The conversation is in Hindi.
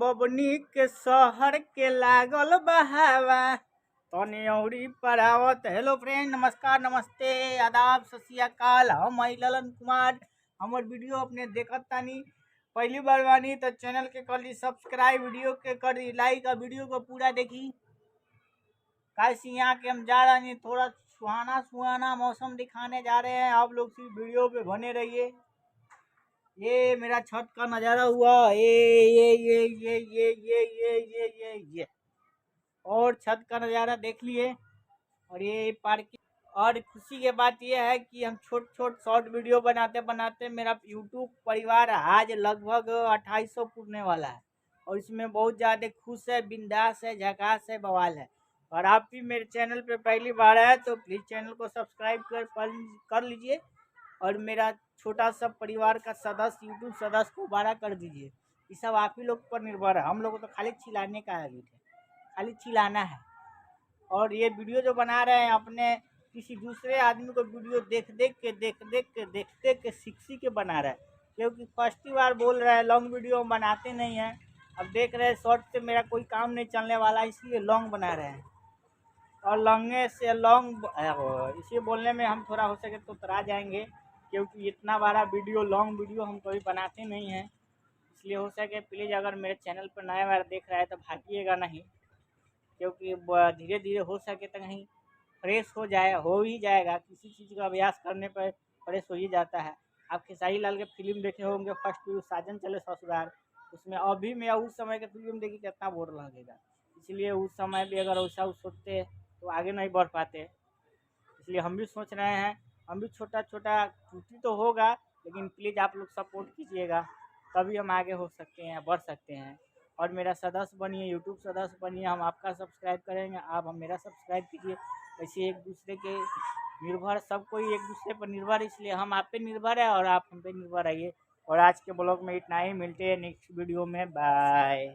बबनी के शहर के लागल बहावा तनी औरी परावत। हेलो फ्रेंड, नमस्कार, नमस्ते, आदाब, सत श्री अकाल। हम ललन कुमार। हमर वीडियो अपने देखत तानी, पहली बार बानी तो चैनल के कर ली सब्सक्राइब, वीडियो के कर दी लाइक और वीडियो को पूरा देखी। कैसे यहाँ के हम जा रहे हैं, थोड़ा सुहाना सुहाना मौसम दिखाने जा रहे हैं। आप लोग सिर्फ वीडियो पे बने रहिए। ये मेरा छत का नज़ारा हुआ, ये और छत का नज़ारा देख लिए। और ये पार्किंग। और खुशी की बात यह है कि हम छोट छोट शॉर्ट वीडियो बनाते बनाते मेरा यूट्यूब परिवार आज लगभग 2800 पुरने वाला है। और इसमें बहुत ज़्यादा खुश है, बिंदास है, झकास है, बवाल है। और आप भी मेरे चैनल पे पहली बार है तो प्लीज़ चैनल को सब्सक्राइब कर लीजिए। और मेरा छोटा सा परिवार का सदस्य, यूट्यूब सदस्य को बड़ा कर दीजिए। ये सब आप ही लोग पर निर्भर है। हम लोग को तो खाली चिल्लाने का है, खाली चिल्लाना है। और ये वीडियो जो बना रहे हैं अपने किसी दूसरे आदमी को वीडियो देख देख के सीख के बना रहा है, क्योंकि फर्स्ट ही बार बोल रहा है। लॉन्ग वीडियो हम बनाते नहीं हैं। अब देख रहे हैं शॉर्ट से मेरा कोई काम नहीं चलने वाला, इसलिए लॉन्ग बना रहे हैं। और लॉन्गे से लॉन्ग इसे बोलने में हम थोड़ा हो सके तो तरा जाएंगे, क्योंकि इतना बड़ा वीडियो, लॉन्ग वीडियो हम कभी बनाते नहीं हैं। इसलिए हो सके प्लीज़ अगर मेरे चैनल पर नया बार देख रहा है तो भागिएगा नहीं, क्योंकि धीरे धीरे हो सके तो कहीं फ्रेश हो जाए, हो ही जाएगा। किसी चीज़ का अभ्यास करने पर फ्रेश हो ही जाता है। आप खेसारी लाल के फिल्म देखे होंगे, फर्स्ट वीडियो साजन चले ससुराल, उसमें अभी में उस समय के फिल्म देखी कितना बोर लगेगा। इसलिए उस समय भी अगर वैसा सोचते तो आगे नहीं बढ़ पाते। इसलिए हम भी सोच रहे हैं, हम भी छोटा छोटा त्रुटि तो होगा, लेकिन प्लीज़ आप लोग सपोर्ट कीजिएगा, तभी हम आगे हो सकते हैं, बढ़ सकते हैं। और मेरा सदस्य बनिए, यूट्यूब सदस्य बनिए। हम आपका सब्सक्राइब करेंगे, आप हम मेरा सब्सक्राइब कीजिए। ऐसे एक दूसरे के निर्भर, सब कोई एक दूसरे पर निर्भर, इसलिए हम आप पे निर्भर है और आप हम पे निर्भर रहिए। और आज के ब्लॉग में इतना ही, मिलते हैं नेक्स्ट वीडियो में, बाय।